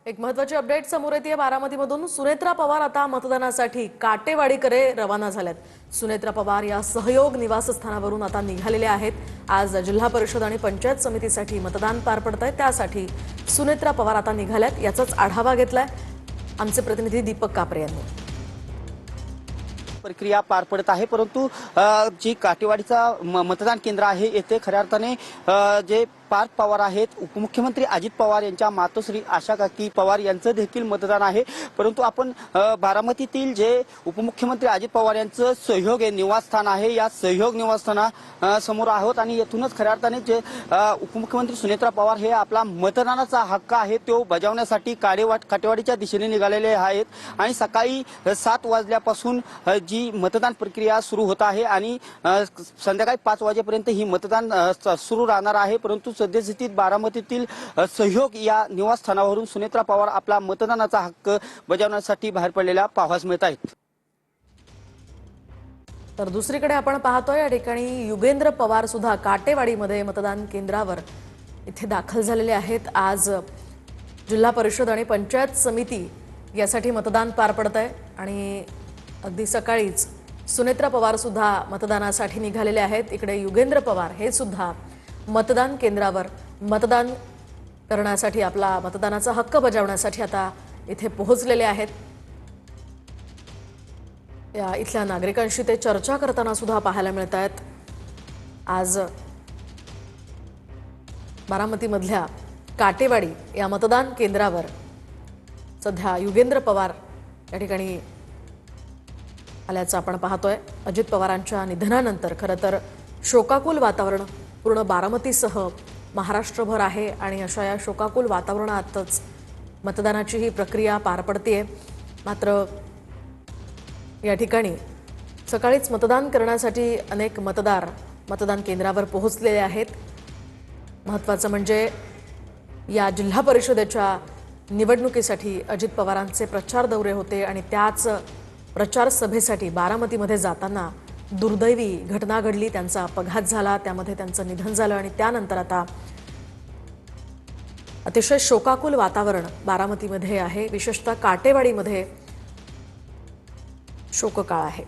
एक महत्त्वाची अपडेट समोर येते बारामतीमधून। सुनेत्रा पवार आता मतदानासाठी काटेवाडीकडे रवाना झाल्यात। सुनेत्रा पवार या सहयोग निवासस्थानावरून आता निघालेले आहेत। आज जिल्हा परिषद आणि पंचायत समितीसाठी मतदान पार पडतंय, त्यासाठी सुनेत्रा पवार आता निघाल्यात। याचाच आढावा घेतलाय आमचे प्रतिनिधी दीपक कापरे यांनी। प्रक्रिया पार पडत आहे, परंतु जी काटेवाडीचा मतदान केंद्र आहे येथे खऱ्या अर्थाने जे पार्थ पवार आहेत, उपमुख्यमंत्री अजित पवार यांच्या मातोश्री आशा काकी पवार यांचं देखील मतदान आहे। परंतु आपण बारामतीतील जे उपमुख्यमंत्री अजित पवार यांचं सहयोग निवासस्थान आहे, या सहयोग निवासस्थाना समोर आहोत आणि येथूनच खऱ्या अर्थाने जे उपमुख्यमंत्री सुनेत्रा पवार हे आपला मतदानाचा हक्क आहे तो बजावण्यासाठी काटेवाडीच्या दिशेने निघालेले आहेत आणि सकाळी 7 वाजल्यापासून जी मतदान प्रक्रिया सुरू होत आहे आणि संध्याकाळी 5 वाजेपर्यंत ही मतदान सुरू राहणार आहे। परंतु सद्यस्थितीत बारामतीतील सहयोग या निवासस्थानावरून सुनेत्रा पवार आपला मतदानाचा हक्क बजावण्यासाठी बाहेर पडलेल्या पाहावयास मिळत आहेत। तर दुसरीकडे आपण पाहतोय या ठिकाणी युगेंद्र पवार सुद्धा काटेवाडीमध्ये मतदान केंद्रावर इथे दाखल झालेले आहेत। आज जिल्हा परिषद आणि पंचायत समिती यासाठी मतदान पार पडतंय आणि अगदी सकाळीच सुनेत्रा पवार सुद्धा मतदानासाठी निघालेले आहेत। इकडे युगेंद्र पवार हे सुद्धा मतदान केंद्रावर मतदान करण्यासाठी आपला मतदानाचा हक्क बजावण्यासाठी आता इथे पोहोचलेले आहेत। या इथल्या नागरिकांशी ते चर्चा करताना सुद्धा पाहायला मिळत आहेत। आज बारामतीमधल्या काटेवाडी या मतदान केंद्रावर सध्या युगेंद्र पवार या ठिकाणी आल्याचं आपण पाहतोय। अजित पवारांच्या निधनानंतर खरं तर शोकाकुल वातावरण पूर्ण बारामतीसह महाराष्ट्रभर आहे आणि अशा या शोकाकुल वातावरणातच मतदानाची ही प्रक्रिया पार पडतेय। मात्र या ठिकाणी सकाळीच मतदान करण्यासाठी अनेक मतदार मतदान केंद्रावर पोहोचलेले आहेत। महत्त्वाचं म्हणजे या जिल्हा परिषदेच्या निवडणुकीसाठी अजित पवारांचे प्रचार दौरे होते आणि त्याच प्रचार सभेसाठी बारामतीमध्ये जाताना दुर्दैवी घटना घडली, त्यांचा अपघात झाला, त्यामध्ये त्यांचं निधन झालं आणि त्यानंतर आता अतिशय शोकाकुल वातावरण बारामतीमध्ये आहे। विशेषतः काटेवाडीमध्ये शोककाळ आहे।